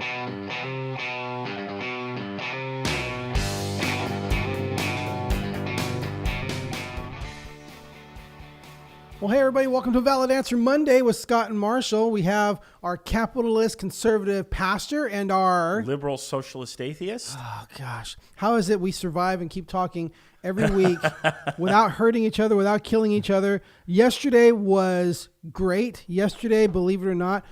Well, hey, everybody. Welcome to Valid Answer Monday with Scott and Marshall. We have our capitalist conservative pastor and our liberal socialist atheist. Oh, gosh. How is it we survive and keep talking every week without hurting each other, without killing each other? Yesterday was great. Yesterday, believe it or not,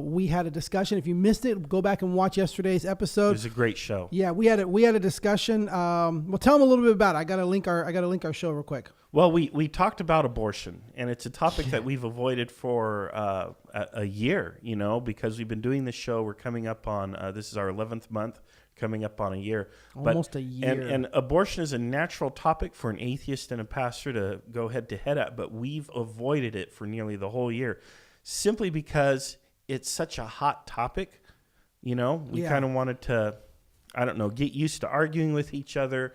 we had a discussion. If you missed it, go back and watch yesterday's episode. It was a great show. Yeah, we had a discussion. Well, tell them a little bit about it. I got to link our show real quick. Well, we talked about abortion, and it's a topic that we've avoided for a year, because we've been doing this show. We're coming up on, this is our 11th month, coming up on a year. Almost a year. And abortion is a natural topic for an atheist and a pastor to go head-to-head at, but we've avoided it for nearly the whole year, simply because it's such a hot topic. We kind of wanted to, get used to arguing with each other,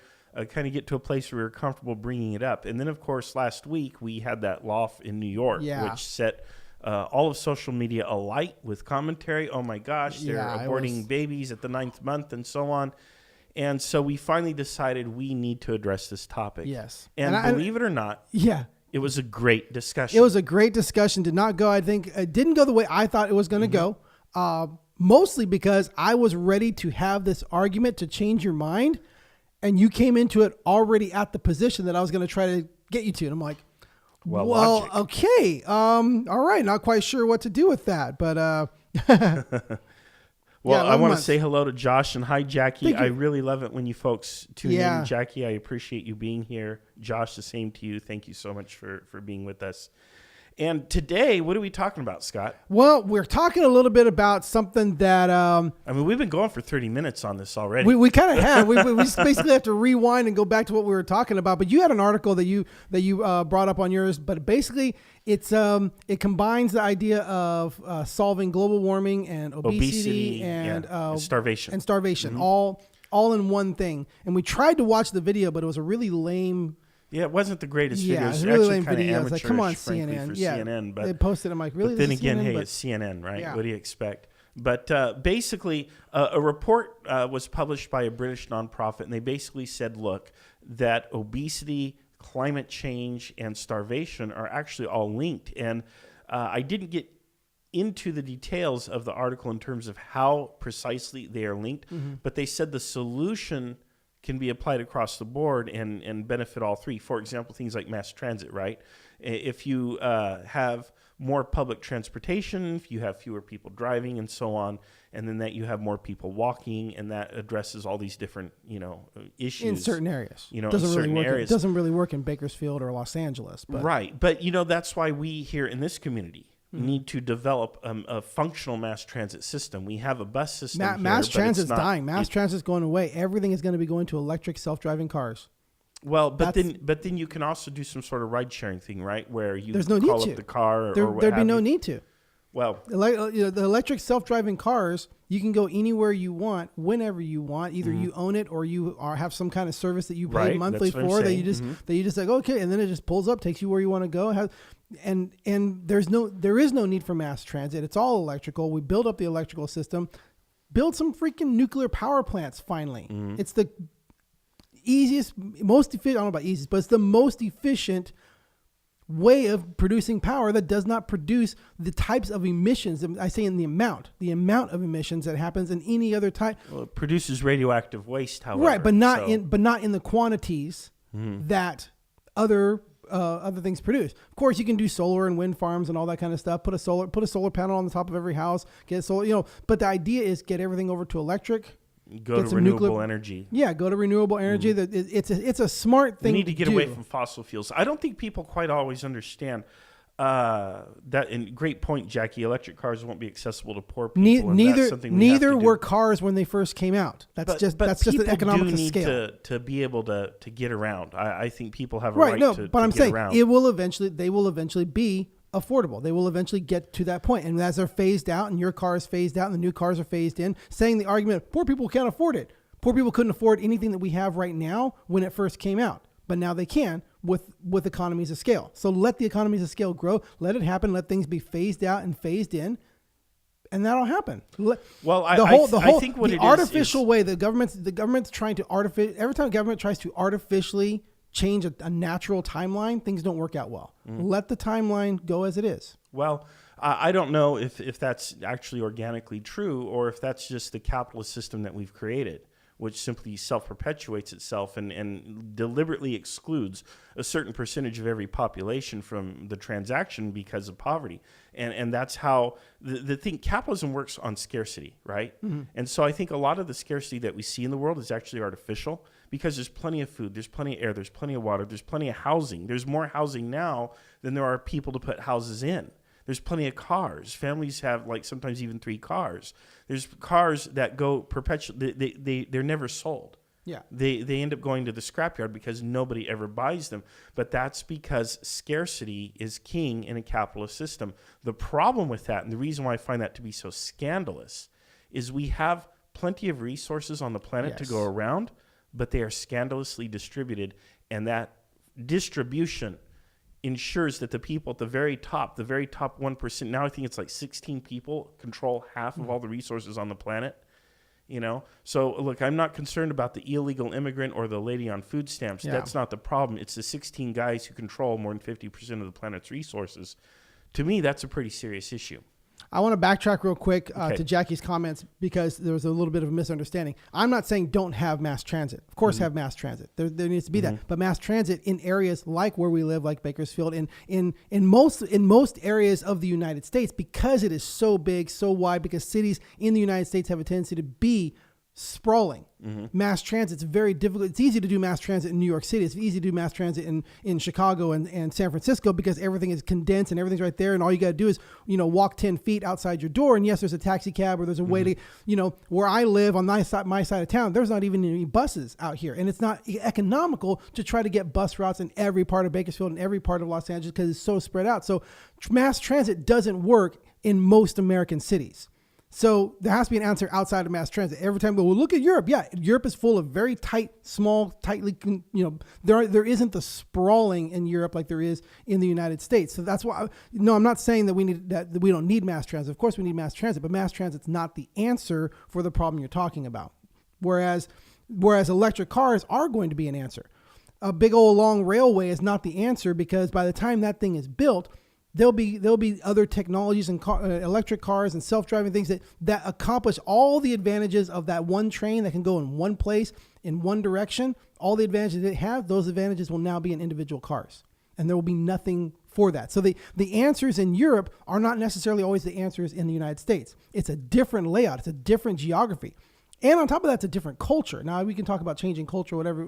kind of get to a place where we were comfortable bringing it up. And then, of course, last week we had that law in New York, which set all of social media alight with commentary. Oh, my gosh, they're aborting babies at the 9th month and so on. And so we finally decided we need to address this topic. Yes. And believe it or not, it was a great discussion. It was a great discussion. Did not go, I think, it didn't go the way I thought it was going to go, mostly because I was ready to have this argument to change your mind. And you came into it already at the position that I was going to try to get you to. And I'm like, well okay. All right. Not quite sure what to do with that. But well, I want to say hello to Josh and hi, Jackie. I really love it when you folks tune in. Jackie, I appreciate you being here. Josh, the same to you. Thank you so much for being with us. And today, what are we talking about, Scott? Well, we're talking a little bit about something that... we've been going for 30 minutes on this already. We kind of have. we just basically have to rewind and go back to what we were talking about. But you had an article that you brought up on yours. But basically, it combines the idea of solving global warming and obesity and starvation. And starvation, all in one thing. And we tried to watch the video, but it was a really lame... Yeah, it wasn't the greatest video. Yeah, it was really lame video. Amateurish, like, come on, frankly, CNN. For Yeah, CNN, but they posted. I'm like, really? But then again, it's CNN, right? Yeah. What do you expect? But basically, a report was published by a British nonprofit, and they basically said, look, that obesity, climate change, and starvation are actually all linked. And I didn't get into the details of the article in terms of how precisely they are linked, but they said the solution can be applied across the board and benefit all three. For example, things like mass transit, right? If you have more public transportation, if you have fewer people driving and so on, and then that you have more people walking, and that addresses all these different, issues. In certain areas. In certain areas. It doesn't really work in Bakersfield or Los Angeles. But. Right. But, that's why we here in this community need to develop a functional mass transit system. We have a bus system here, mass transit's dying. Mass transit's going away. Everything is going to be going to electric self-driving cars. Well, but then you can also do some sort of ride-sharing thing, right? Where you There's no call need up to. the car or what there'd be have no you. need to. Well, the electric self-driving cars, you can go anywhere you want, whenever you want. Either you own it or you have some kind of service that you pay monthly for that you just like, okay, and then it just pulls up, takes you where you want to go. And there is no need for mass transit. It's all electrical. We build up the electrical system, build some freaking nuclear power plants. Finally, it's the easiest, most efficient. I don't know about easiest, but it's the most efficient way of producing power that does not produce the types of emissions. I say in the amount of emissions that happens in any other type. Well, it produces radioactive waste, however. Right, but not in the quantities that other things produce. Of course, you can do solar and wind farms and all that kind of stuff. Put a solar panel on the top of every house. Get solar, But the idea is get everything over to electric. Go to renewable energy. Yeah, go to renewable energy. It's a smart thing. We need to get away from fossil fuels. I don't think people quite always understand that. And great point, Jackie. Electric cars won't be accessible to poor people. Neither were cars when they first came out. That's just an economic scale. People need to be able to get around. I think people have a right to but I'm get saying around. They will eventually be affordable. They will eventually get to that point. And as they're phased out and your car is phased out and the new cars are phased in, saying the argument, poor people can't afford it. Poor people couldn't afford anything that we have right now when it first came out. But now they can with economies of scale. So let the economies of scale grow. Let it happen. Let things be phased out and phased in. And that'll happen. Well, I think what the artificial way the government's trying to every time government tries to artificially change a natural timeline, things don't work out well. Let the timeline go as it is. Well, I don't know if that's actually organically true or if that's just the capitalist system that we've created, which simply self-perpetuates itself and deliberately excludes a certain percentage of every population from the transaction because of poverty. And that's how the thing, capitalism works on scarcity, right? Mm-hmm. And so I think a lot of the scarcity that we see in the world is actually artificial because there's plenty of food, there's plenty of air, there's plenty of water, there's plenty of housing. There's more housing now than there are people to put houses in. There's plenty of cars. Families have like sometimes even 3 cars. There's cars that go perpetually. They're never sold. Yeah. They end up going to the scrapyard because nobody ever buys them. But that's because scarcity is king in a capitalist system. The problem with that, and the reason why I find that to be so scandalous, is we have plenty of resources on the planet to go around, but they are scandalously distributed, and that distribution ensures that the people at the very top 1%, now I think it's like 16 people control half of all the resources on the planet, you know? So look, I'm not concerned about the illegal immigrant or the lady on food stamps. Yeah. That's not the problem. It's the 16 guys who control more than 50% of the planet's resources. To me, that's a pretty serious issue. I want to backtrack real quick to Jackie's comments because there was a little bit of a misunderstanding. I'm not saying don't have mass transit. Of course, have mass transit. There needs to be that. But mass transit in areas like where we live, like Bakersfield, in most areas of the United States, because it is so big, so wide, because cities in the United States have a tendency to be sprawling. Mass transit's very difficult. It's easy to do mass transit in New York City. It's easy to do mass transit in Chicago and San Francisco because everything is condensed and everything's right there. And all you got to do is, walk 10 feet outside your door. And yes, there's a taxi cab or there's a way to, where I live on my side of town, there's not even any buses out here. And it's not economical to try to get bus routes in every part of Bakersfield and every part of Los Angeles because it's so spread out. So mass transit doesn't work in most American cities. So there has to be an answer outside of mass transit. Every time we look at Europe, Europe is full of very tight, small, tightly, there isn't the sprawling in Europe like there is in the United States. So that's why, I'm not saying that we don't need mass transit. Of course we need mass transit, but mass transit's not the answer for the problem you're talking about. Whereas electric cars are going to be an answer. A big old long railway is not the answer because by the time that thing is built, there'll be other technologies and electric cars and self-driving things that accomplish all the advantages of that one train that can go in one place in one direction. All the advantages they have, those advantages will now be in individual cars, and there will be nothing for that. So the answers in Europe are not necessarily always the answers in the United States. It's a different layout. It's a different geography. And on top of that, it's a different culture. Now we can talk about changing culture, whatever,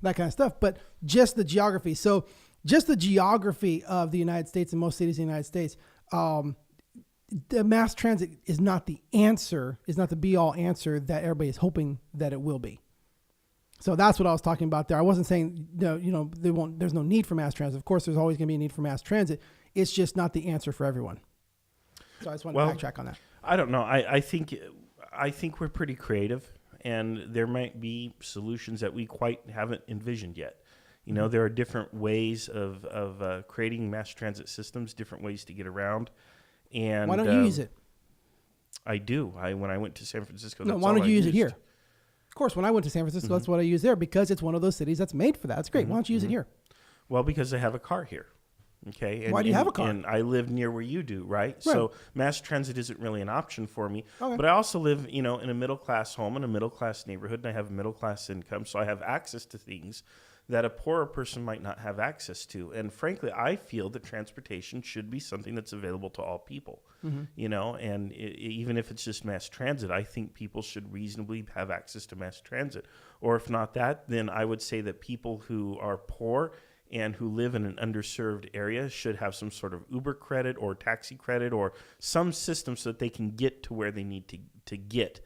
that kind of stuff, but just the geography. So just the geography of the United States and most cities in the United States, the mass transit is not the answer, is not the be-all answer that everybody is hoping that it will be. So that's what I was talking about there. I wasn't saying, there's no need for mass transit. Of course, there's always going to be a need for mass transit. It's just not the answer for everyone. So I just wanted to backtrack on that. I don't know. I think we're pretty creative, and there might be solutions that we quite haven't envisioned yet. There are different ways of creating mass transit systems, different ways to get around. And why don't you use it? I do. When I went to San Francisco, why don't you use it here? Of course, when I went to San Francisco, that's what I used there because it's one of those cities that's made for that. It's great. Why don't you use it here? Well, because I have a car here. Okay. Why do you have a car? And I live near where you do, right? So mass transit isn't really an option for me. Okay. But I also live, in a middle-class home, in a middle-class neighborhood, and I have a middle-class income. So I have access to things that a poorer person might not have access to. And frankly, I feel that transportation should be something that's available to all people, and even if it's just mass transit, I think people should reasonably have access to mass transit. Or if not that, then I would say that people who are poor and who live in an underserved area should have some sort of Uber credit or taxi credit or some system so that they can get to where they need to get.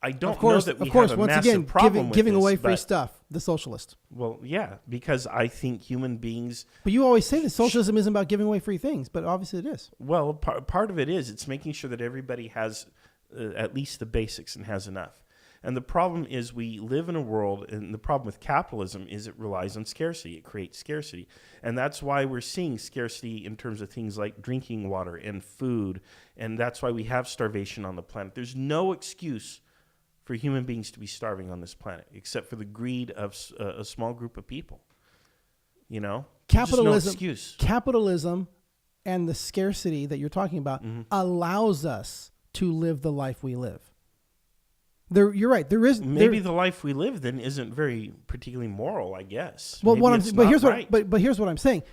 I don't know that we have a massive problem with giving away free stuff, the socialist. Well, yeah, because I think human beings... But you always say that socialism isn't about giving away free things, but obviously it is. Well, part of it is. It's making sure that everybody has at least the basics and has enough. And the problem is we live in a world, and the problem with capitalism is it relies on scarcity. It creates scarcity. And that's why we're seeing scarcity in terms of things like drinking water and food. And that's why we have starvation on the planet. There's no excuse for human beings to be starving on this planet, except for the greed of a small group of people. You know? Capitalism, no excuse. Capitalism and the scarcity that you're talking about allows us to live the life we live. You're right. There is maybe the life we live then isn't very particularly moral, I guess. Well, Maybe but here's what I'm saying.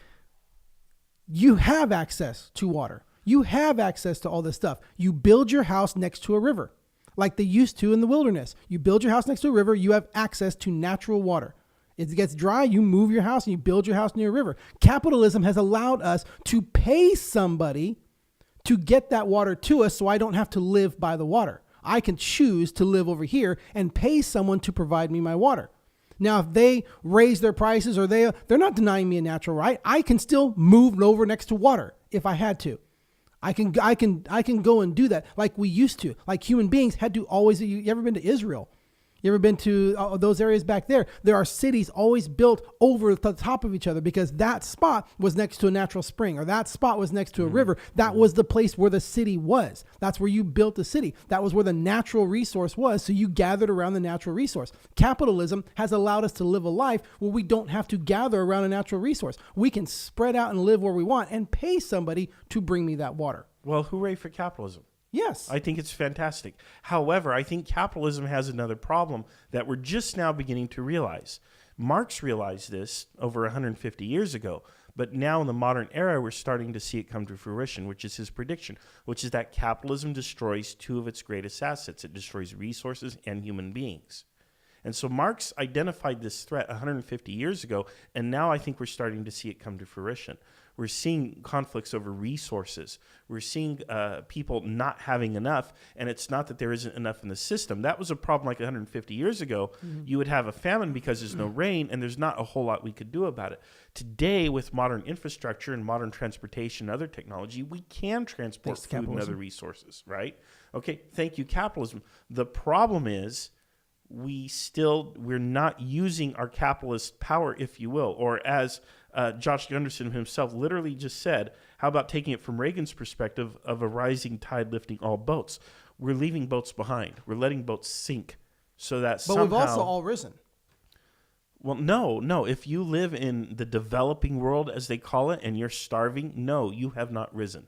You have access to water. You have access to all this stuff. You build your house next to a river, like they used to in the wilderness. You build your house next to a river. You have access to natural water. It gets dry, you move your house and you build your house near a river. Capitalism has allowed us to pay somebody to get that water to us so I don't have to live by the water. I can choose to live over here and pay someone to provide me my water. Now, if they raise their prices or they're not denying me a natural right, I can still move over next to water if I had to. I can go and do that like we used to. Like human beings had to always. You ever been to Israel? You ever been to those areas back there? There are cities always built over the top of each other because that spot was next to a natural spring or that spot was next to a river. That was the place where the city was. That's where you built the city. That was where the natural resource was. So you gathered around the natural resource. Capitalism has allowed us to live a life where we don't have to gather around a natural resource. We can spread out and live where we want and pay somebody to bring me that water. Well, hooray for capitalism. Yes. I think it's fantastic. However, I think capitalism has another problem that we're just now beginning to realize. Marx realized this over 150 years ago, but now in the modern era, we're starting to see it come to fruition, which is his prediction, which is that capitalism destroys two of its greatest assets. It destroys resources and human beings. And so Marx identified this threat 150 years ago, and now I think we're starting to see it come to fruition. We're seeing conflicts over resources. We're seeing people not having enough, and it's not that there isn't enough in the system. That was a problem like 150 years ago. You would have a famine because there's no rain, and there's not a whole lot we could do about it. Today, with modern infrastructure and modern transportation and other technology, we can transport food and other resources, right? Okay, thank you, capitalism. The problem is we're not using our capitalist power, if you will, or as Josh Gunderson himself literally just said, how about taking it from Reagan's perspective of a rising tide lifting all boats? We're leaving boats behind. We're letting boats sink so that somehow... But we've also all risen. Well, no. If you live in the developing world, as they call it, and you're starving, no, you have not risen.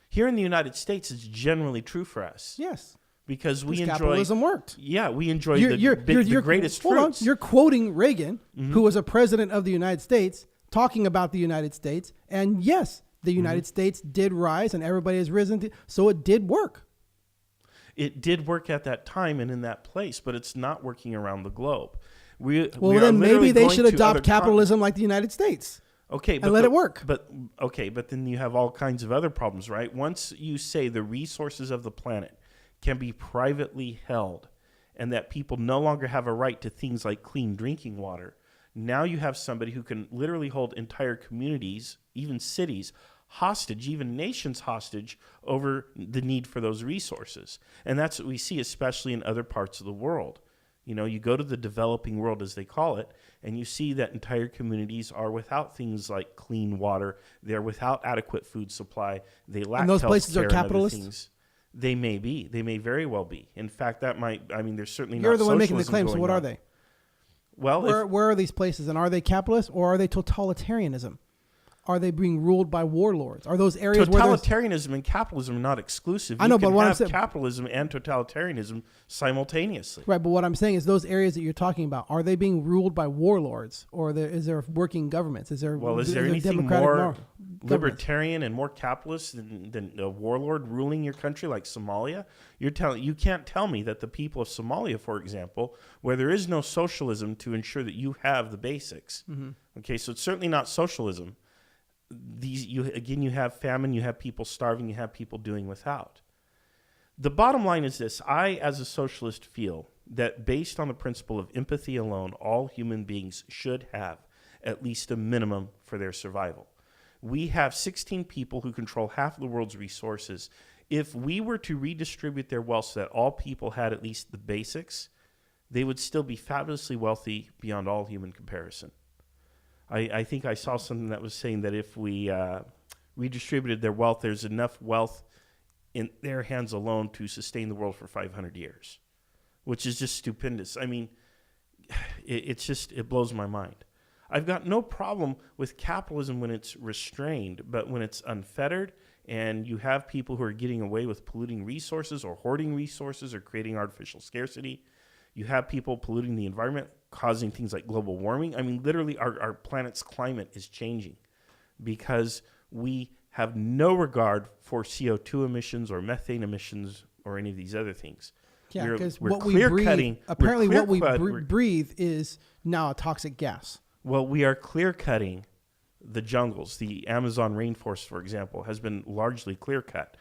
Here in the United States, it's generally true for us. Yes. Because we enjoy... capitalism worked. Yeah, we enjoy the greatest fruits. Hold on. You're quoting Reagan, who was a president of the United States, talking about the United States. And yes, the United States did rise and everybody has risen. So it did work. It did work at that time and in that place, but it's not working around the globe. Then maybe they should adopt capitalism like the United States. Okay, and let it work. But then you have all kinds of other problems, right? Once you say the resources of the planet can be privately held and that people no longer have a right to things like clean drinking water, now you have somebody who can literally hold entire communities, even cities, hostage, even nations hostage over the need for those resources. And that's what we see, especially in other parts of the world. You know, you go to the developing world, as they call it, and you see that entire communities are without things like clean water. They're without adequate food supply. They lack and those places are capitalist? They may be. They may very well be. In fact, that might, I mean, there's certainly You're not the one making the socialism claim, so what are they? Well, where are these places, and are they capitalist or are they totalitarianism? Are they being ruled by warlords? Are those areas totalitarianism and capitalism are not exclusive? I know, but what I'm saying, capitalism and totalitarianism simultaneously. Right, but what I'm saying is those areas that you're talking about, are they being ruled by warlords, or is there working governments? Is there anything more libertarian and more capitalist than a warlord ruling your country like Somalia? You can't tell me that the people of Somalia, for example, where there is no socialism to ensure that you have the basics. Okay, so it's certainly not socialism. You have famine, you have people starving, you have people doing without. The bottom line is this: I, as a socialist, feel that based on the principle of empathy alone, all human beings should have at least a minimum for their survival. We have 16 people who control half of the world's resources If we were to redistribute their wealth so that all people had at least the basics, they would still be fabulously wealthy beyond all human comparison. I think I saw something that was saying that if we redistributed their wealth, there's enough wealth in their hands alone to sustain the world for 500 years, which is just stupendous. I mean, it blows my mind. I've got no problem with capitalism when it's restrained, but when it's unfettered and you have people who are getting away with polluting resources or hoarding resources or creating artificial scarcity, you have people polluting the environment, causing things like global warming. I mean, literally our planet's climate is changing because we have no regard for CO2 emissions or methane emissions or any of these other things. Yeah, because what we breathe, apparently what we breathe is now a toxic gas. Well, we are clear-cutting the jungles. The Amazon rainforest, for example, has been largely clear-cut.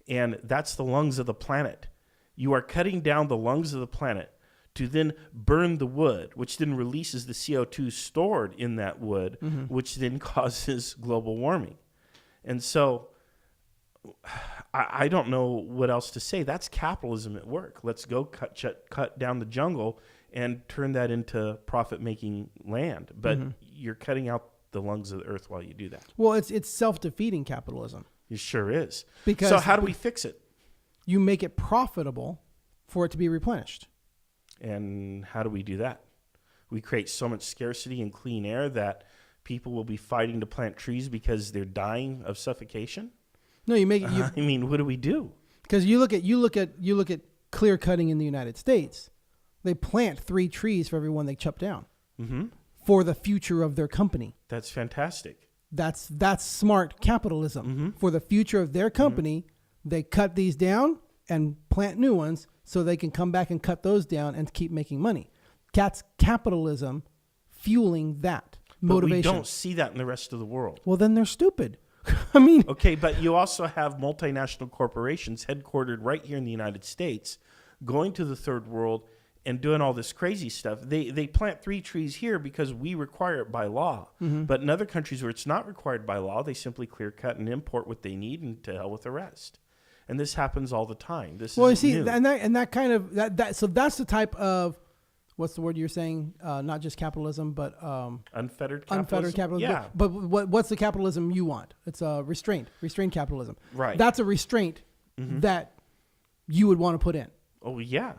And that's the lungs of the planet. You are cutting down the lungs of the planet to then burn the wood, which then releases the CO2 stored in that wood, which then causes global warming. And so I don't know what else to say. That's capitalism at work. Let's go cut down the jungle and turn that into profit-making land. But you're cutting out the lungs of the earth while you do that. Well, it's self-defeating capitalism. It sure is. Because so how do we fix it? You make it profitable for it to be replenished. And how do we do that? We create so much scarcity in clean air that people will be fighting to plant trees because they're dying of suffocation. No, you make it. I mean, what do we do? Because you look at clear cutting in the United States. They plant 3 trees for every one they chop down for the future of their company. That's fantastic. That's smart capitalism. For the future of their company, they cut these down and plant new ones so they can come back and cut those down and keep making money. That's capitalism fueling that motivation. But we don't see that in the rest of the world. Well, then they're stupid. I mean, okay, but you also have multinational corporations headquartered right here in the United States going to the third world and doing all this crazy stuff. They plant 3 trees here because we require it by law. But in other countries where it's not required by law, they simply clear cut and import what they need and to hell with the rest. And this happens all the time. This well, you isn't see, new. and that kind of that so that's the type of what's the word you're saying? Not just capitalism, but unfettered capitalism. Unfettered capitalism. Yeah. But what's the capitalism you want? It's a restrained capitalism. Right. That's a restraint that you would want to put in. Oh yeah.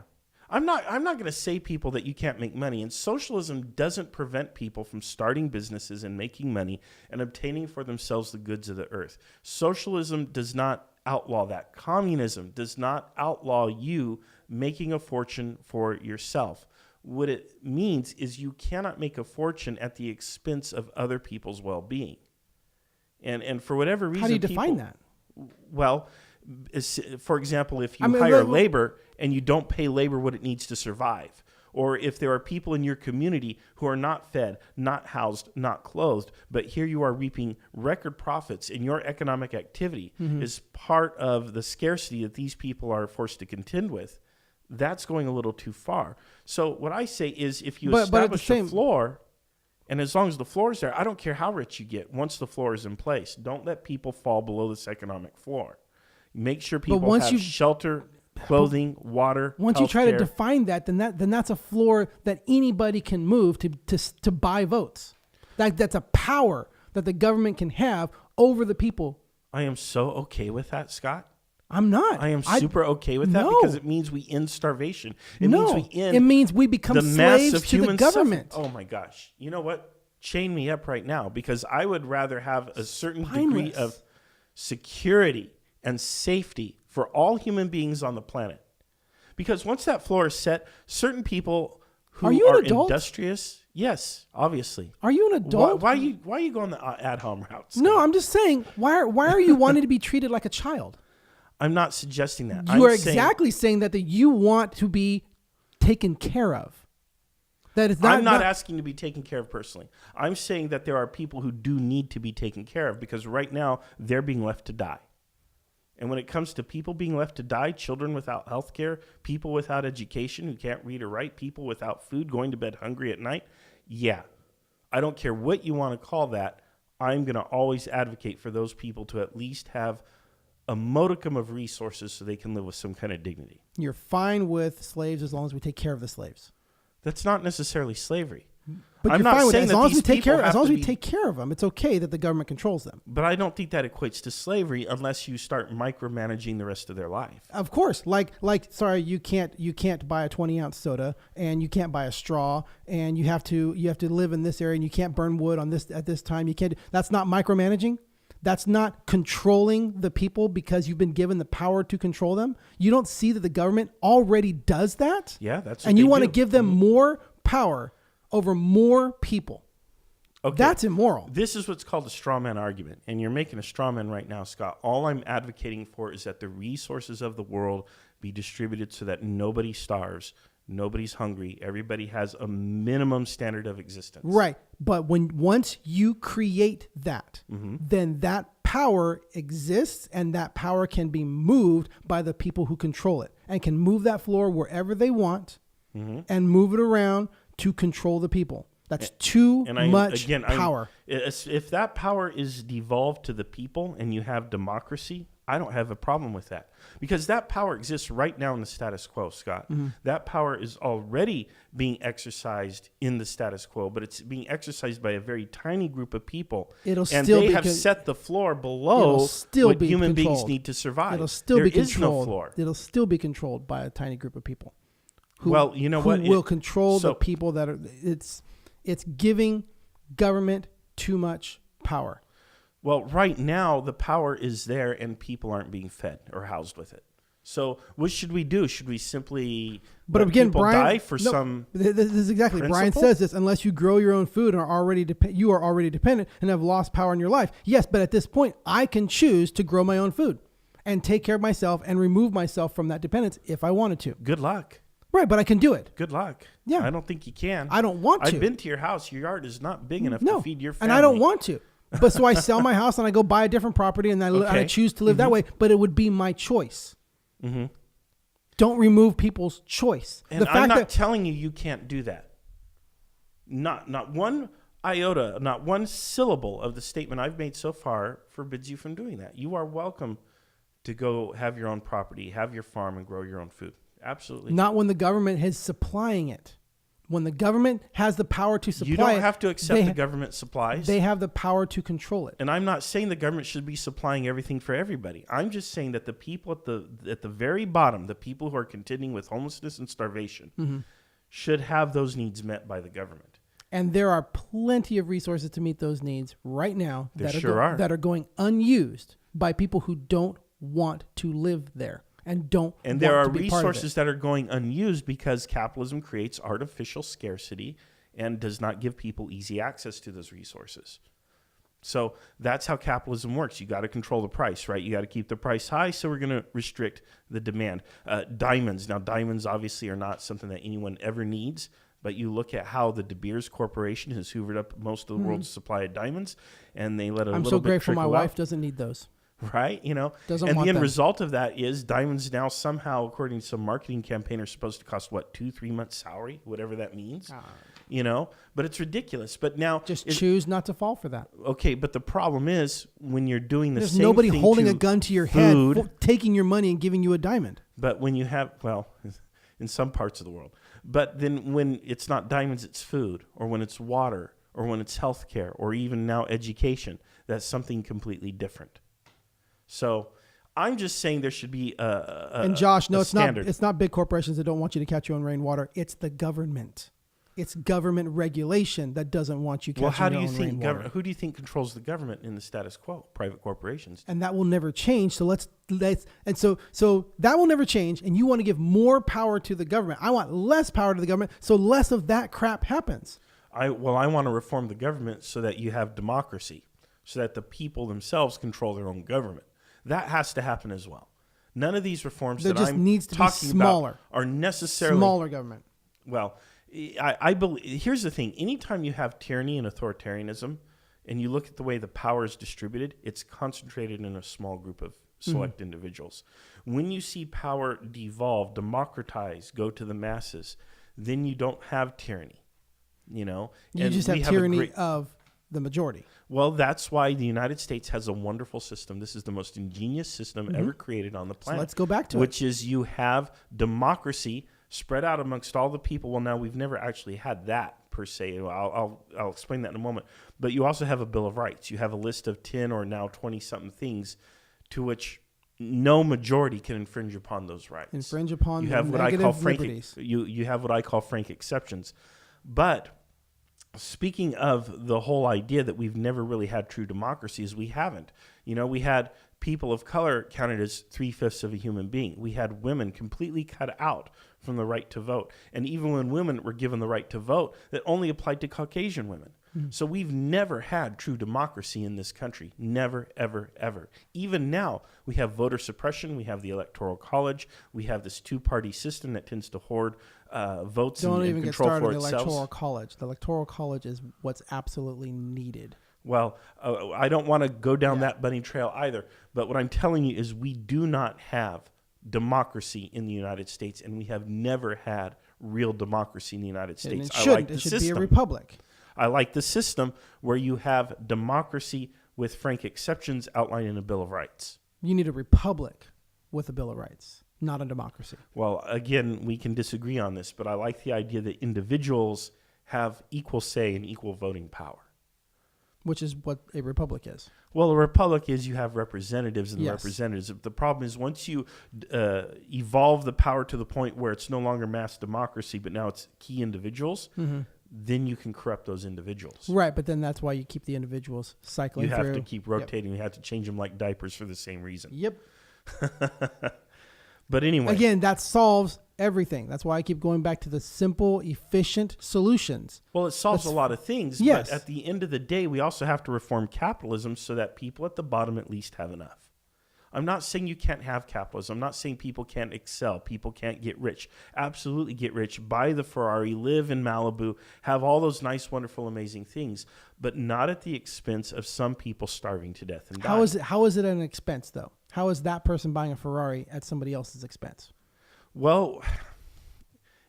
I'm not going to say people that you can't make money. And socialism doesn't prevent people from starting businesses and making money and obtaining for themselves the goods of the earth. Socialism does not outlaw that. Communism does not outlaw you making a fortune for yourself. What it means is you cannot make a fortune at the expense of other people's well-being. And for whatever reason, how do you define that? Well, for example, if you hire labor and you don't pay labor what it needs to survive, or if there are people in your community who are not fed, not housed, not clothed, but here you are reaping record profits and your economic activity is part of the scarcity that these people are forced to contend with, that's going a little too far. So what I say is if you establish a floor, and as long as the floor is there, I don't care how rich you get once the floor is in place. Don't let people fall below this economic floor. Make sure people have shelter, clothing, water. Once you try to define that, then that's a floor that anybody can move to buy votes. That's a power that the government can have over the people. I am so okay with that, Scott. I'm not. I am super okay with that because it means we end starvation. It means we become slaves to the government. Oh my gosh. You know what? Chain me up right now because I would rather have a certain degree of security and safety for all human beings on the planet. Because once that floor is set, certain people who are industrious, yes, obviously. Are you an adult? Why are you going the at-home route? No, I'm just saying, why are you wanting to be treated like a child? I'm not suggesting that. You are exactly saying that you want to be taken care of. That is not. I'm not asking to be taken care of personally. I'm saying that there are people who do need to be taken care of because right now they're being left to die. And when it comes to people being left to die, children without health care, people without education who can't read or write, people without food, going to bed hungry at night, yeah. I don't care what you want to call that. I'm going to always advocate for those people to at least have a modicum of resources so they can live with some kind of dignity. You're fine with slaves as long as we take care of the slaves. That's not necessarily slavery. But you're fine with it. As long as we take care of them, it's okay that the government controls them. But I don't think that equates to slavery unless you start micromanaging the rest of their life. Of course, sorry, you can't buy a 20-ounce soda, and you can't buy a straw, and you have to live in this area, and you can't burn wood at this time. You can't. That's not micromanaging. That's not controlling the people because you've been given the power to control them. You don't see that the government already does that. Yeah, that's. And you want to give them more power over more people. Okay. That's immoral. This is what's called a straw man argument. And you're making a straw man right now, Scott. All I'm advocating for is that the resources of the world be distributed so that nobody starves, nobody's hungry, everybody has a minimum standard of existence. Right. But once you create that, then that power exists, and that power can be moved by the people who control it and can move that floor wherever they want and move it around to control the people. That's too much power. If that power is devolved to the people and you have democracy, I don't have a problem with that. Because that power exists right now in the status quo, Scott. That power is already being exercised in the status quo, but it's being exercised by a very tiny group of people. They have set the floor below what human beings need to survive. It'll still be controlled. No floor. It'll still be controlled by a tiny group of people. Who will control the people that are. It's giving government too much power. Well, right now the power is there and people aren't being fed or housed with it. So what should we do? Should we simply let people die for some? This is exactly principle? Brian says this. Unless you grow your own food and you are already dependent and have lost power in your life. Yes, but at this point, I can choose to grow my own food and take care of myself and remove myself from that dependence if I wanted to. Good luck. Right, but I can do it. Good luck. Yeah. I don't think you can. I don't want to. I've been to your house. Your yard is not big enough to feed your family. And I don't want to. But so I sell my house and I go buy a different property and I choose to live that way. But it would be my choice. Don't remove people's choice. And I'm not telling you can't do that. Not one iota, not one syllable of the statement I've made so far forbids you from doing that. You are welcome to go have your own property, have your farm, and grow your own food. Absolutely. Not when the government is supplying it. When the government has the power to supply it. You don't have to accept the government supplies. They have the power to control it. And I'm not saying the government should be supplying everything for everybody. I'm just saying that the people at the very bottom, the people who are contending with homelessness and starvation, should have those needs met by the government. And there are plenty of resources to meet those needs right now that are going unused by people who don't want to live there. And there are resources that are going unused because capitalism creates artificial scarcity and does not give people easy access to those resources. So that's how capitalism works. You got to control the price, right? You got to keep the price high, so we're going to restrict the demand. Diamonds. Now, diamonds obviously are not something that anyone ever needs, but you look at how the De Beers Corporation has hoovered up most of the world's supply of diamonds, and they let I'm so grateful my wife doesn't need those. Right, and the end result of that is diamonds now somehow, according to some marketing campaign, are supposed to cost 2-3 months' salary, whatever that means. But it's ridiculous. But now choose not to fall for that. Okay, but the problem is when you're doing the same thing. There's nobody holding a gun to your head, taking your money and giving you a diamond. But when you have, in some parts of the world, but then when it's not diamonds, it's food, or when it's water, or when it's healthcare, or even now education, that's something completely different. So I'm just saying there should be and Josh, no, it's standard. It's not big corporations that don't want you to catch your own rainwater. It's the government. It's government regulation that doesn't want you catching your own rainwater. Who do you think controls the government in the status quo? Private corporations. And that will never change. So so that will never change. And you want to give more power to the government. I want less power to the government, so less of that crap happens. I want to reform the government so that you have democracy, so that the people themselves control their own government. That has to happen as well. None of these reforms that I'm talking about are necessarily smaller government. Well, I believe here's the thing: anytime you have tyranny and authoritarianism, and you look at the way the power is distributed, it's concentrated in a small group of select individuals. When you see power devolve, democratize, go to the masses, then you don't have tyranny. You just have tyranny of the majority. Well, that's why the United States has a wonderful system. This is the most ingenious system ever created on the planet. So let's go back to which is you have democracy spread out amongst all the people. Well, now we've never actually had that per se. I'll explain that in a moment. But you also have a Bill of Rights. You have a list of 10 or now 20-something things to which no majority can infringe upon those rights. Infringe upon you the have what I call liberties. You have what I call frank exceptions. But speaking of the whole idea that we've never really had true democracies, we haven't. We had people of color counted as 3/5 of a human being. We had women completely cut out from the right to vote. And even when women were given the right to vote, that only applied to Caucasian women. So we've never had true democracy in this country. Never, ever, ever. Even now, we have voter suppression. We have the Electoral College. We have this two-party system that tends to hoard votes and control for itself. Don't even get started on the Electoral College. The Electoral College is what's absolutely needed. Well, I don't want to go down that bunny trail either. But what I'm telling you is we do not have democracy in the United States, and we have never had real democracy in the United States. It should be a republic. I like the system where you have democracy with frank exceptions outlined in a Bill of Rights. You need a republic with a Bill of Rights, not a democracy. Well, again, we can disagree on this, but I like the idea that individuals have equal say and equal voting power. Which is what a republic is. Well, a republic is you have representatives and representatives. The problem is once you evolve the power to the point where it's no longer mass democracy, but now it's key individuals, then you can corrupt those individuals. Right, but then that's why you keep the individuals cycling through. You have to keep rotating. You have to change them like diapers for the same reason. Yep. But anyway. Again, that solves everything. That's why I keep going back to the simple, efficient solutions. Well, it solves a lot of things, yes. But at the end of the day, we also have to reform capitalism so that people at the bottom at least have enough. I'm not saying you can't have capitalism. I'm not saying people can't excel. People can't get rich. Absolutely get rich, buy the Ferrari, live in Malibu, have all those nice, wonderful, amazing things, but not at the expense of some people starving to death and dying. How is it an expense, though? How is that person buying a Ferrari at somebody else's expense? Well,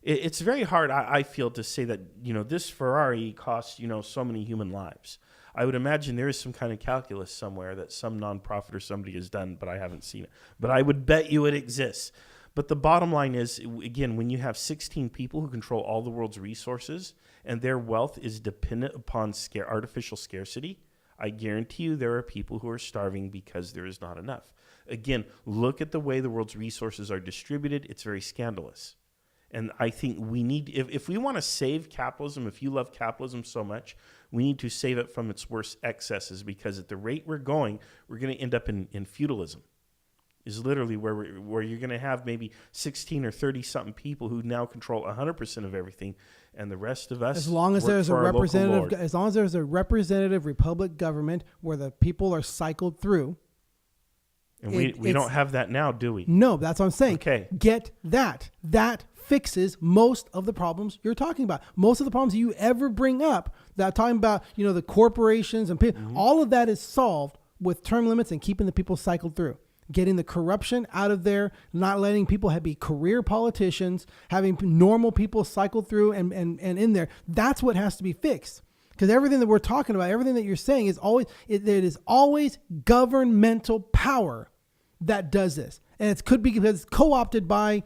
it's very hard, I feel, to say that, this Ferrari costs, so many human lives. I would imagine there is some kind of calculus somewhere that some nonprofit or somebody has done, but I haven't seen it. But I would bet you it exists. But the bottom line is, again, when you have 16 people who control all the world's resources and their wealth is dependent upon artificial scarcity, I guarantee you there are people who are starving because there is not enough. Again, look at the way the world's resources are distributed. It's very scandalous. And I think we need, if we want to save capitalism, if you love capitalism so much, we need to save it from its worst excesses, because at the rate we're going to end up in feudalism. Is literally where you're going to have maybe 16 or 30-something people who now control 100% of everything, and the rest of us. As long as there's a representative republic government where the people are cycled through. And we don't have that now, do we? No, that's what I'm saying. Okay. Get that. That fixes most of the problems you're talking about. Most of the problems you ever bring up, that talking about, the corporations and people, all of that is solved with term limits and keeping the people cycled through. Getting the corruption out of there, not letting people be career politicians, having normal people cycle through and in there. That's what has to be fixed. Because everything that we're talking about, everything that you're saying is always, it is always governmental power that does this. And it could be because it's co-opted by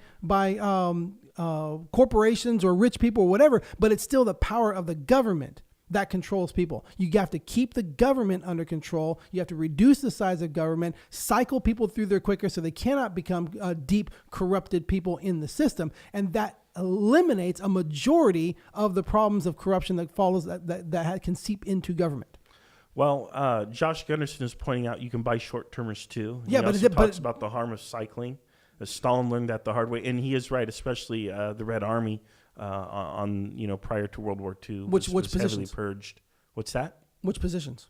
corporations or rich people or whatever, but it's still the power of the government that controls people. You have to keep the government under control. You have to reduce the size of government, cycle people through there quicker so they cannot become deep corrupted people in the system. And that eliminates a majority of the problems of corruption that follows that can seep into government. Well, Josh Gunderson is pointing out you can buy short-termers too. Yeah, he talks about the harm of cycling. Stalin learned that the hard way, and he is right, especially the Red Army prior to World War II was heavily positions? Purged. What's that? Which positions?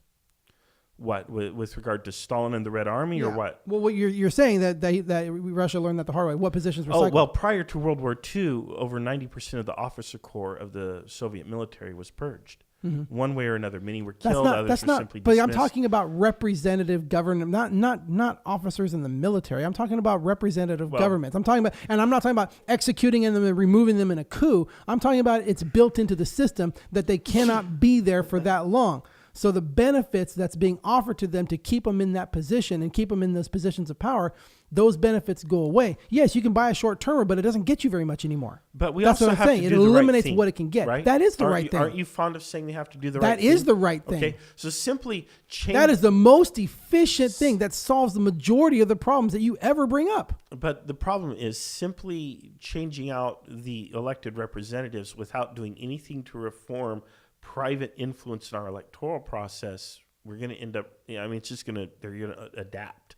What, with regard to Stalin and the Red Army, or what? Well, what you're saying that Russia learned that the hard way. What positions were cycled? Well, prior to World War II, over 90% of the officer corps of the Soviet military was purged. One way or another. Many were killed, others were simply dismissed. But I'm talking about representative government, not officers in the military. I'm talking about representative governments. I'm not talking about executing them and removing them in a coup. I'm talking about it's built into the system that they cannot be there for that long. So the benefits that's being offered to them to keep them in that position and keep them in those positions of power, those benefits go away. Yes, you can buy a short-termer, but it doesn't get you very much anymore. But that's also what I'm have saying. to It do the right eliminates thing, what it can get. right? That is the right thing. Aren't you fond of saying they have to do the right thing? That is the right thing. Okay, so simply change. That is the most efficient thing that solves the majority of the problems that you ever bring up. But the problem is simply changing out the elected representatives without doing anything to reform private influence in our electoral process. We're going to end up, it's just they're going to adapt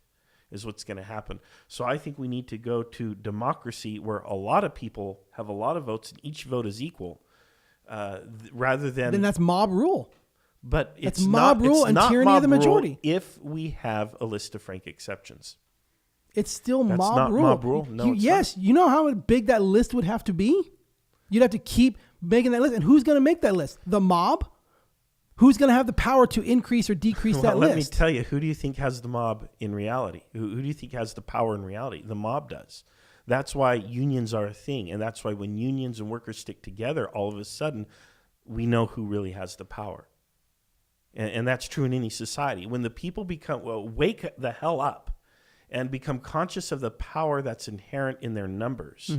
is what's going to happen. So I think we need to go to democracy where a lot of people have a lot of votes and each vote is equal, rather than... Then that's mob rule. But it's mob rule and tyranny of the majority. If we have a list of frank exceptions. It's still That's mob not rule. mob rule. No, yes, you know how big that list would have to be? You'd have to keep making that list. And who's going to make that list? The mob? Who's going to have the power to increase or decrease that list? Let me tell you, who do you think has the mob in reality? Who do you think has the power in reality? The mob does. That's why unions are a thing. And that's why when unions and workers stick together, all of a sudden, we know who really has the power. And that's true in any society. When the people wake the hell up and become conscious of the power that's inherent in their numbers,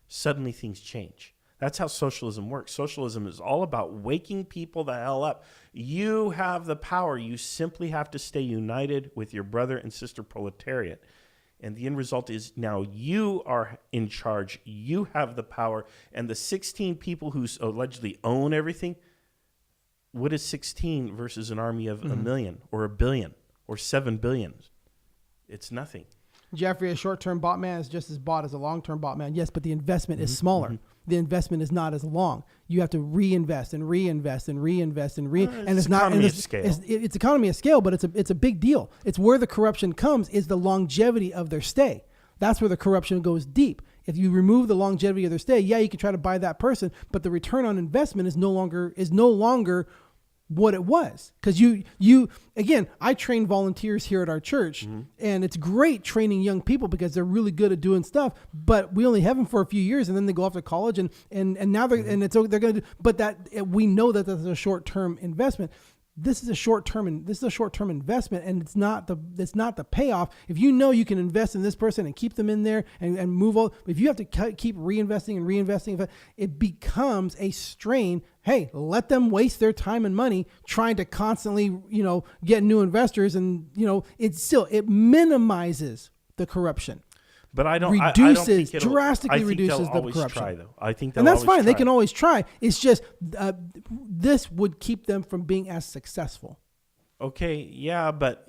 suddenly things change. That's how socialism works. Socialism is all about waking people the hell up. You have the power. You simply have to stay united with your brother and sister proletariat. And the end result is now you are in charge. You have the power. And the 16 people who allegedly own everything, what is 16 versus an army of a million or a billion or 7 billion? It's nothing. Jeffrey, a short-term bought man is just as bought as a long-term bought man. Yes, but the investment is smaller. The investment is not as long. You have to reinvest and reinvest and reinvest and and it's not economy of scale. It's economy of scale, but it's a big deal. It's where the corruption comes is the longevity of their stay. That's where the corruption goes deep. If you remove the longevity of their stay, yeah, you can try to buy that person, but the return on investment is no longer what it was. Because you again, I train volunteers here at our church, and it's great training young people because they're really good at doing stuff, but we only have them for a few years and then they go off to college and now they're going to do, but that we know that that's a short-term investment. This is a short-term investment, and it's not the payoff. If you know you can invest in this person and keep them in there and move on, if you have to keep reinvesting, it becomes a strain. Hey, let them waste their time and money trying to constantly, get new investors, and it minimizes the corruption. But I don't drastically reduces the corruption. Try, though. I think and that's fine. They can always try. It's just this would keep them from being as successful. Okay, yeah, but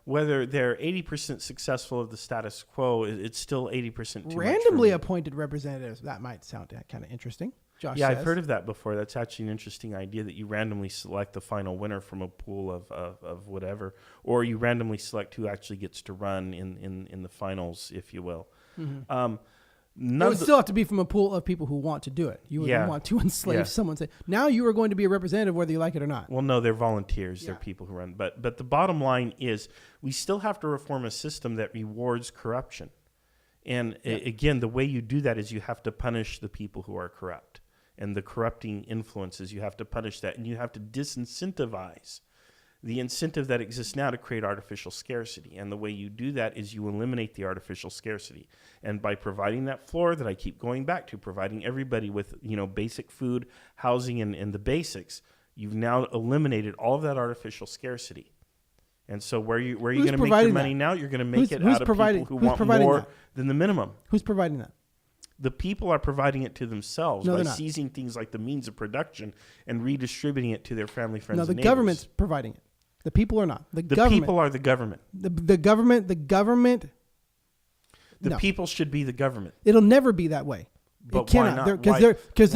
whether they're 80% successful of the status quo, it's still 80% too randomly much appointed representatives. That might sound kind of interesting. Josh says. I've heard of that before. That's actually an interesting idea that you randomly select the final winner from a pool of whatever, or you randomly select who actually gets to run in the finals, if you will. It would still have to be from a pool of people who want to do it. You wouldn't want to enslave someone. Say, now you are going to be a representative whether you like it or not. Well, no, they're volunteers. They're people who run. But the bottom line is we still have to reform a system that rewards corruption. And again, the way you do that is you have to punish the people who are corrupt. And the corrupting influences, you have to punish that. And you have to disincentivize the incentive that exists now to create artificial scarcity. And the way you do that is you eliminate the artificial scarcity. And by providing that floor that I keep going back to, providing everybody with basic food, housing, and the basics, you've now eliminated all of that artificial scarcity. And so where are you going to make your money now? You're going to make it out of people who want more than the minimum. Who's providing that? The people are providing it to themselves by seizing things like the means of production and redistributing it to their family, friends, and neighbors. No, the government's providing it. The people are not. The people are the government. The government. The people should be the government. It'll never be that way. But it cannot. Because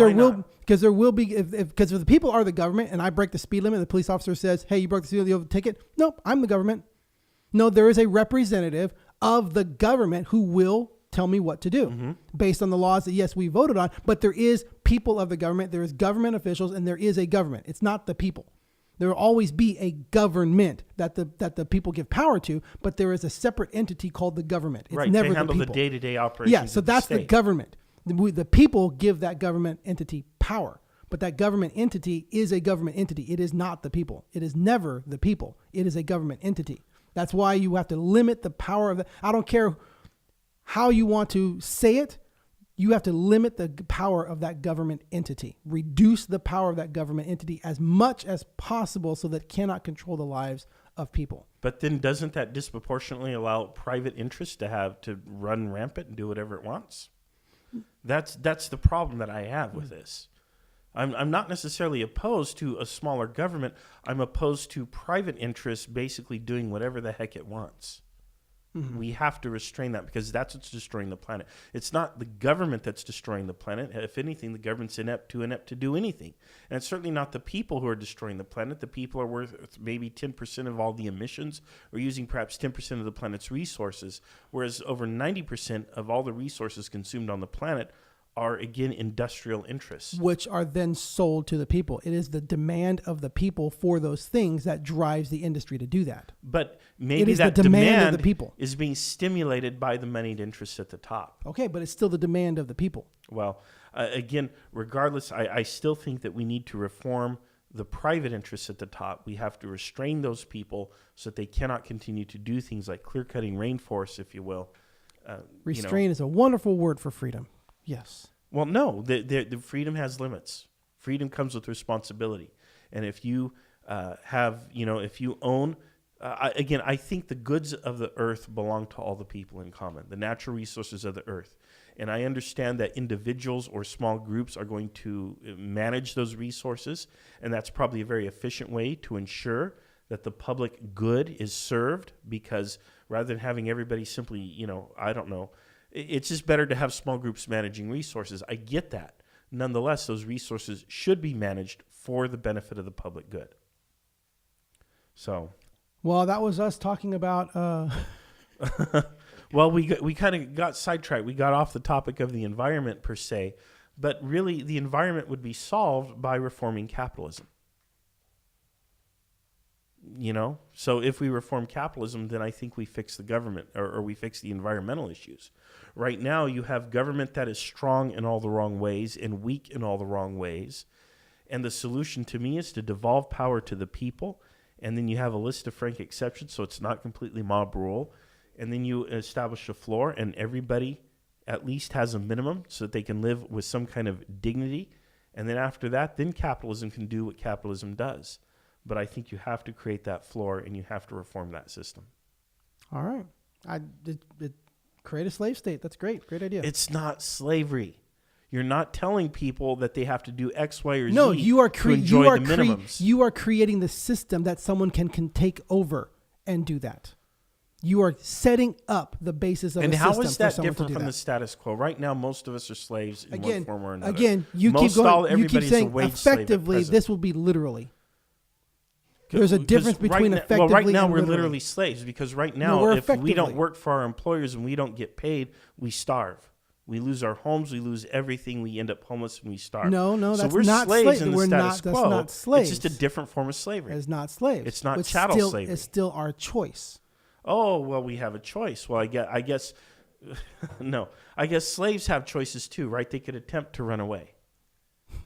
there will be because if the people are the government and I break the speed limit, the police officer says, "Hey, you broke the speed limit, you have a ticket." Nope, I'm the government. No, there is a representative of the government who will tell me what to do based on the laws that, yes, we voted on. But there is people of the government, there is government officials, and there is a government. It's not the people. There will always be a government that the people give power to, but there is a separate entity called the government. It's never they handle the people. The day-to-day operations. Yeah, so that's the government. The people give that government entity power. But that government entity is a government entity. It is not the people. It is never the people. It is a government entity. That's why you have to limit the power of the, I don't care how you want to say it. You have to limit the power of that government entity. Reduce the power of that government entity as much as possible so that it cannot control the lives of people. But then doesn't that disproportionately allow private interest to run rampant and do whatever it wants? That's the problem that I have with this. I'm not necessarily opposed to a smaller government. I'm opposed to private interests basically doing whatever the heck it wants. Mm-hmm. We have to restrain that because that's what's destroying the planet. It's not the government that's destroying the planet. If anything, the government's inept to do anything. And it's certainly not the people who are destroying the planet. The people are worth maybe 10% of all the emissions or using perhaps 10% of the planet's resources, whereas over 90% of all the resources consumed on the planet are, again, industrial interests. Which are then sold to the people. It is the demand of the people for those things that drives the industry to do that. But maybe that the demand of the people is being stimulated by the moneyed interests at the top. Okay, but it's still the demand of the people. Well, again, regardless, I still think that we need to reform the private interests at the top. We have to restrain those people so that they cannot continue to do things like clear-cutting rainforests, if you will. Restrain is a wonderful word for freedom. Yes. Well, no, the freedom has limits. Freedom comes with responsibility. And if you if you own, again, I think the goods of the earth belong to all the people in common, the natural resources of the earth. And I understand that individuals or small groups are going to manage those resources. And that's probably a very efficient way to ensure that the public good is served, because rather than having everybody simply, I don't know, it's just better to have small groups managing resources. I get that. Nonetheless, those resources should be managed for the benefit of the public good. So, well, that was us talking about. Well, we kind of got sidetracked. We got off the topic of the environment per se, but really the environment would be solved by reforming capitalism. So if we reform capitalism, then I think we fix the government or we fix the environmental issues. Right now, you have government that is strong in all the wrong ways and weak in all the wrong ways. And the solution to me is to devolve power to the people. And then you have a list of frank exceptions, so it's not completely mob rule. And then you establish a floor, and everybody at least has a minimum so that they can live with some kind of dignity. And then after that, then capitalism can do what capitalism does. But I think you have to create that floor, and you have to reform that system. All right. Create a slave state. That's great. Great idea. It's not slavery. You're not telling people that they have to do X, Y, or Z to enjoy the minimums. You are creating the system that someone can take over and do that. You are setting up the basis of a system. And how is that different from the status quo? Right now, most of us are slaves in one form or another. Again, you keep saying effectively, this will be literally. There's a difference between effectively and right now we're literally slaves, because right now, if we don't work for our employers and we don't get paid, we starve. We lose our homes, we lose everything, we end up homeless and we starve. No, so that's we're not slaves in the status quo. That's not slaves. It's just a different form of slavery. It's not slaves. It's not chattel slavery. It's still our choice. Oh, well, we have a choice. Well, I guess no. I guess slaves have choices too, right? They could attempt to run away.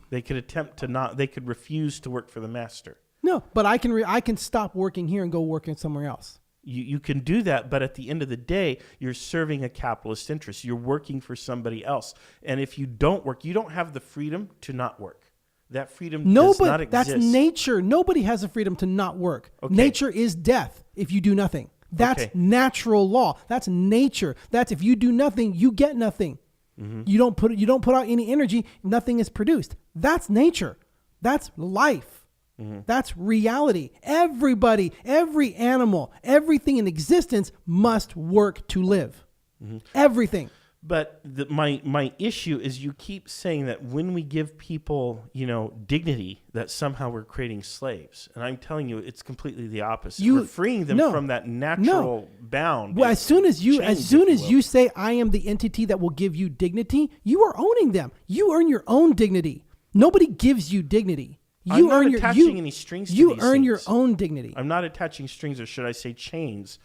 They could attempt to not. They could refuse to work for the master. No, but I can stop working here and go work somewhere else. You can do that, but at the end of the day, you're serving a capitalist interest. You're working for somebody else. And if you don't work, you don't have the freedom to not work. That freedom does not exist. That's nature. Nobody has the freedom to not work. Okay. Nature is death if you do nothing. That's natural law. That's nature. That's if you do nothing, you get nothing. Mm-hmm. You don't put out any energy, nothing is produced. That's nature. That's life. Mm-hmm. That's reality. Everybody, every animal, everything in existence must work to live. Mm-hmm. Everything. But my issue is you keep saying that when we give people, dignity, that somehow we're creating slaves. And I'm telling you, it's completely the opposite. We're freeing them from that natural bound. Well, as soon as you say, I am the entity that will give you dignity, you are owning them. You earn your own dignity. Nobody gives you dignity. I'm not attaching any strings to these things. You earn your own dignity. I'm not attaching strings, or should I say chains,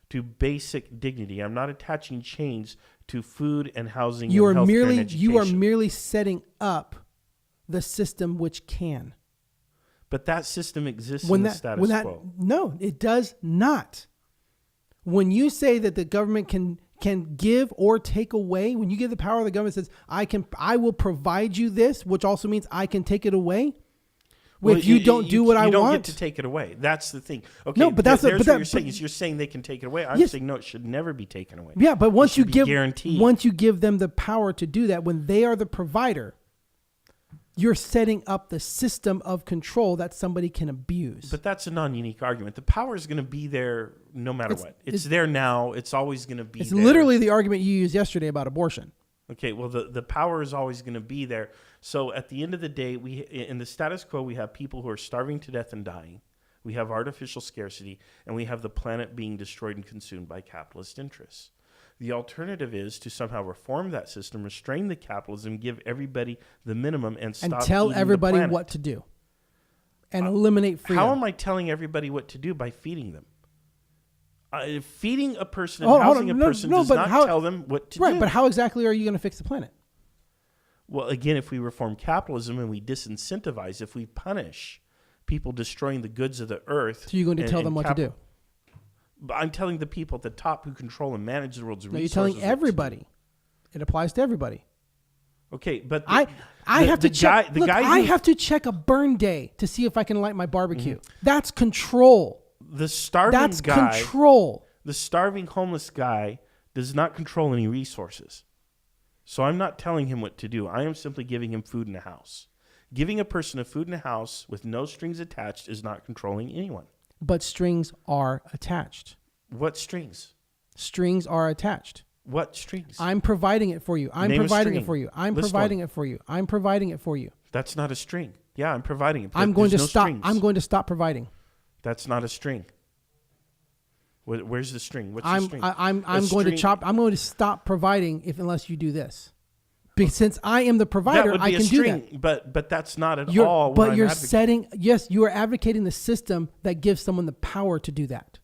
to basic dignity. I'm not attaching chains to food and housing and healthcare and education. You are merely setting up the system which can. But that system exists in the status quo. No, it does not. When you say that the government can give or take away, when you give the power, the government says, I will provide you this, which also means I can take it away. Well, if you don't do what I want, you don't get to take it away. That's the thing. Okay, no, but that's what you're saying. You're saying they can take it away. I'm saying no, it should never be taken away. Yeah, but once you give them the power to do that, when they are the provider, you're setting up the system of control that somebody can abuse. But that's a non-unique argument. The power is going to be there no matter what. It's there now. It's always going to be there. It's literally the argument you used yesterday about abortion. Okay, well, the power is always going to be there. So at the end of the day, in the status quo, we have people who are starving to death and dying. We have artificial scarcity, and we have the planet being destroyed and consumed by capitalist interests. The alternative is to somehow reform that system, restrain the capitalism, give everybody the minimum, and tell everybody what to do, and eliminate freedom. How am I telling everybody what to do by feeding them? Feeding a person and housing a person does not tell them what to do. Right, but how exactly are you going to fix the planet? Well, again, if we reform capitalism and we disincentivize, if we punish people destroying the goods of the earth. So you're going to tell them what to do? I'm telling the people at the top who control and manage the world's resources. You're telling everybody. It applies to everybody. Okay, but I have to check a burn day to see if I can light my barbecue. Mm-hmm. That's control. The starving control. The starving homeless guy does not control any resources. So I'm not telling him what to do. I am simply giving him food in a house. Giving a person a food in a house with no strings attached is not controlling anyone. But strings are attached. What strings? Strings are attached. What strings? I'm providing it for you. I'm providing it for you. I'm providing it for you. I'm providing it for you. That's not a string. Yeah, I'm providing it. I'm going to stop. I'm going to stop providing. That's not a string. Where's the string? What's the string? I'm going to stop providing unless you do this. Because since I am the provider, I can do that. But that's not at all. But you're setting. Yes, you are advocating the system that gives someone the power to do that.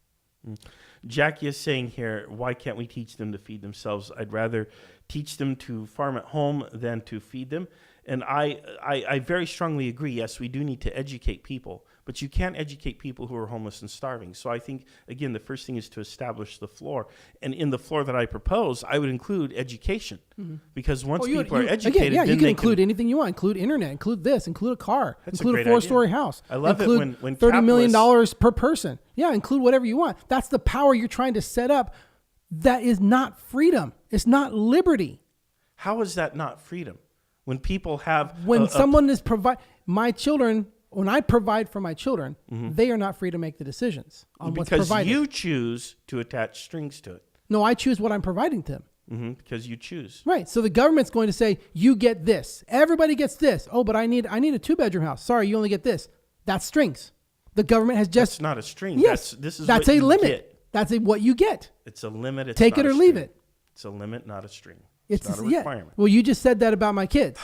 Jackie is saying here, why can't we teach them to feed themselves? I'd rather teach them to farm at home than to feed them. And I very strongly agree. Yes, we do need to educate people, but you can't educate people who are homeless and starving. So I think, again, the first thing is to establish the floor. And in the floor that I propose, I would include education. Mm-hmm. Because once people are educated, again, you can include anything you want. Include internet, include this, include a car, include a 4-story house. I love it when $30 million per person. Yeah, include whatever you want. That's the power you're trying to set up. That is not freedom. It's not liberty. How is that not freedom? When people have... When someone is my children... When I provide for my children, mm-hmm. they are not free to make the decisions on what's provided. Because you choose to attach strings to it. No, I choose what I'm providing to them. Mm-hmm, because you choose. Right. So the government's going to say, you get this. Everybody gets this. Oh, but I need a 2-bedroom house. Sorry, you only get this. That's strings. The government has just... That's not a string. Yes. That's a limit. Get. That's what you get. It's a limit. It's Take it or leave it. It's a limit, not a string. It's not a requirement. Well, you just said that about my kids.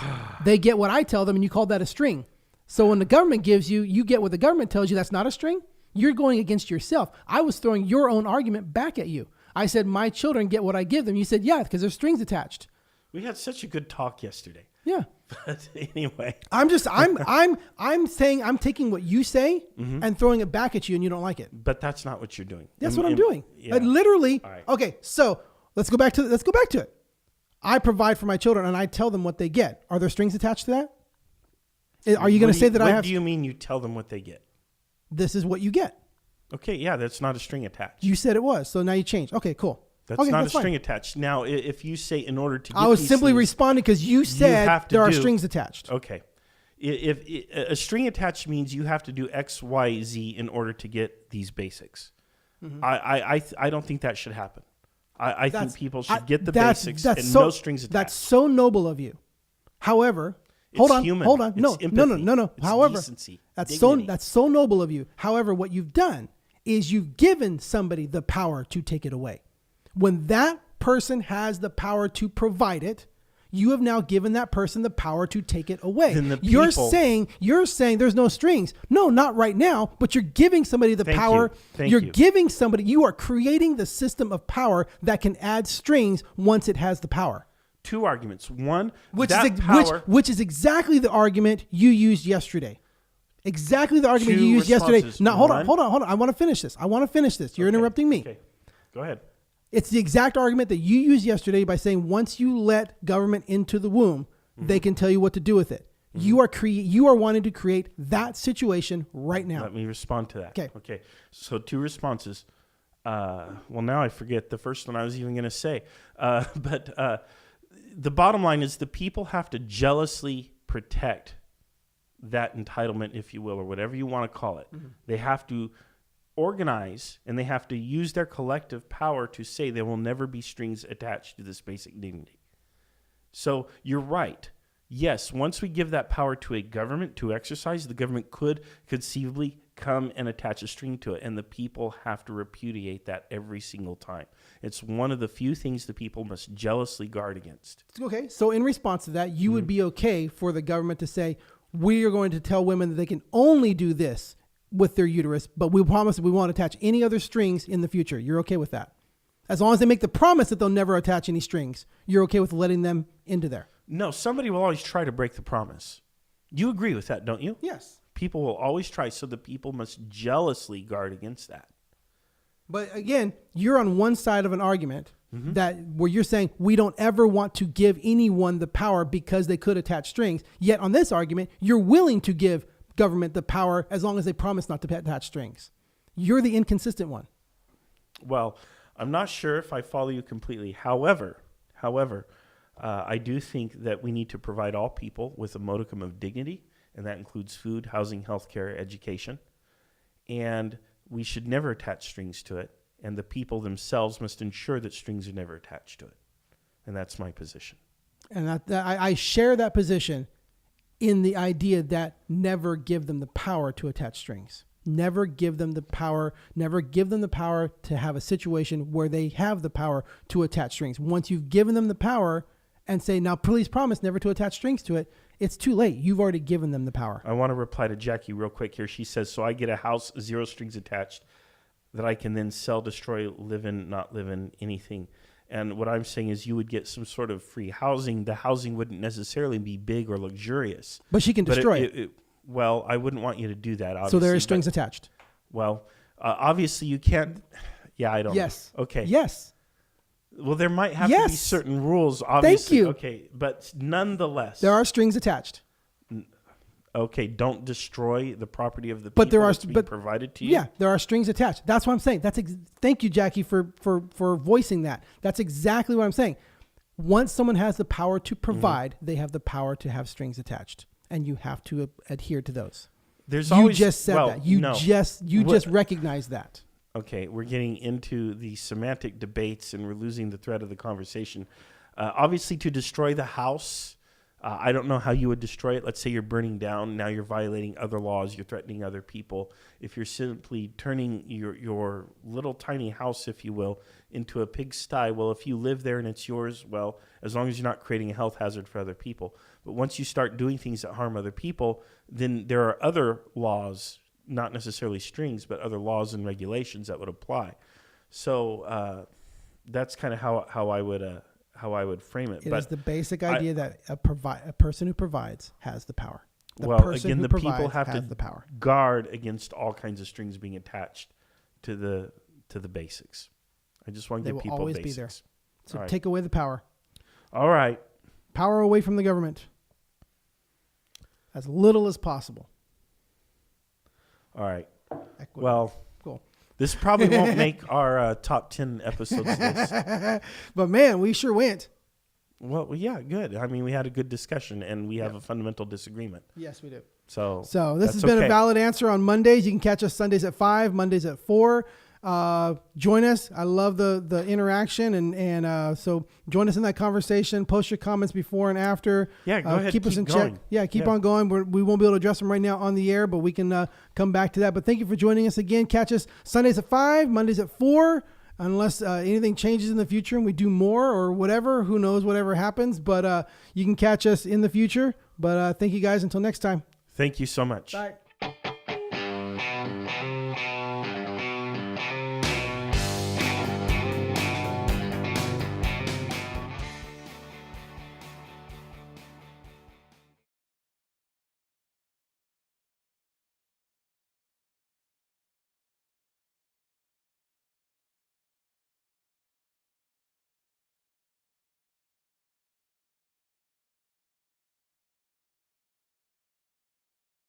They get what I tell them, and you call that a string. So when the government gives you, you get what the government tells you. That's not a string. You're going against yourself. I was throwing your own argument back at you. I said, my children get what I give them. You said, yeah, because there's strings attached. We had such a good talk yesterday. Yeah. But anyway, I'm saying I'm taking what you say mm-hmm. and throwing it back at you, and you don't like it. But that's not what you're doing. That's what I'm doing. Yeah. Literally. Right. Okay. So let's go back to it. I provide for my children, and I tell them what they get. Are there strings attached to that? Are you going to say that I have... What do you mean you tell them what they get? This is what you get. Okay, yeah, that's not a string attached. You said it was, so now you changed. Okay, cool. That's not a string attached. Now, if you say in order to get I was simply responding because you said there are strings attached. Okay. If a string attached means you have to do X, Y, Z in order to get these basics. Mm-hmm. I don't think that should happen. I think people should get the basics and no strings attached. That's so noble of you. However... Hold on. No. However, that's so noble of you. However, what you've done is you've given somebody the power to take it away. When that person has the power to provide it, you have now given that person the power to take it away. You're saying there's no strings. No, not right now, but you're giving somebody the power. You are creating the system of power that can add strings once it has the power. Two arguments. One, which is exactly the argument you used yesterday. Exactly the argument you used yesterday. Now, hold on. I want to finish this. You're interrupting me. Okay. Go ahead. It's the exact argument that you used yesterday by saying once you let government into the womb, they can tell you what to do with it. You are wanting to create that situation right now. Let me respond to that. Okay. So 2 responses. Well, now I forget the first one I was even going to say. But the bottom line is the people have to jealously protect that entitlement, if you will, or whatever you want to call it. They have to organize and they have to use their collective power to say there will never be strings attached to this basic dignity. So you're right. Yes, once we give that power to a government to exercise, the government could conceivably come and attach a string to it, and the people have to repudiate that every single time. It's one of the few things the people must jealously guard against. Okay, so in response to that, you would be okay for the government to say, we are going to tell women that they can only do this with their uterus, but we promise that we won't attach any other strings in the future. You're okay with that? As long as they make the promise that they'll never attach any strings, you're okay with letting them into there? No, somebody will always try to break the promise. You agree with that, don't you? Yes. People will always try, so the people must jealously guard against that. But again, you're on one side of an argument that where you're saying we don't ever want to give anyone the power because they could attach strings. Yet on this argument, you're willing to give government the power as long as they promise not to attach strings. You're the inconsistent one. Well, I'm not sure if I follow you completely. However, I do think that we need to provide all people with a modicum of dignity, and that includes food, housing, healthcare, education. And we should never attach strings to it, and the people themselves must ensure that strings are never attached to it. And that's my position. And I share that position in the idea that never give them the power to attach strings. Never give them the power. Never give them the power to have a situation where they have the power to attach strings. Once you've given them the power and say, now please promise never to attach strings to it, it's too late. You've already given them the power. I want to reply to Jackie real quick here. She says, so I get a house, 0 strings attached, that I can then sell, destroy, live in, not live in, anything. And what I'm saying is you would get some sort of free housing. The housing wouldn't necessarily be big or luxurious. But she can destroy it. Well, I wouldn't want you to do that, obviously. So there are strings attached. Well, obviously you can't. Yeah, I don't. Yes. Okay. Yes. Well, there might have to be certain rules, obviously. Thank you. Okay, but nonetheless. There are strings attached. Okay, don't destroy the property of the people that's being provided to you. Yeah, there are strings attached. That's what I'm saying. Thank you, Jackie, for voicing that. That's exactly what I'm saying. Once someone has the power to provide, they have the power to have strings attached, and you have to adhere to those. You just said that. You just recognized that. Okay, we're getting into the semantic debates, and we're losing the thread of the conversation. Obviously, to destroy the house, I don't know how you would destroy it. Let's say you're burning down. Now you're violating other laws. You're threatening other people. If you're simply turning your little tiny house, if you will, into a pigsty, well, if you live there and it's yours, well, as long as you're not creating a health hazard for other people. But once you start doing things that harm other people, then there are other laws, not necessarily strings, but other laws and regulations that would apply. So that's kind of how I would frame it. It is the basic idea that a person who provides has the power. The people have to guard against all kinds of strings being attached to the basics. I just want to give people basics. They will always be there. So take away the power. All right. Power away from the government. As little as possible. All right. Equity. Well, cool. This probably won't make our top 10 episodes list. But man, we sure went. Well, yeah, good. I mean, we had a good discussion, and we have a fundamental disagreement. Yes, we do. So this has been a valid answer on Mondays. You can catch us Sundays at 5, Mondays at 4. Join us. I love the interaction, and so join us in that conversation. Post your comments before and after. Yeah, go ahead. Keep us in check. Yeah, keep on going. We won't be able to address them right now on the air, but we can come back to that. But thank you for joining us again. Catch us Sundays at 5, Mondays at 4. Unless anything changes in the future and we do more or whatever, who knows, whatever happens. But you can catch us in the future. But thank you guys until next time. Thank you so much. Bye.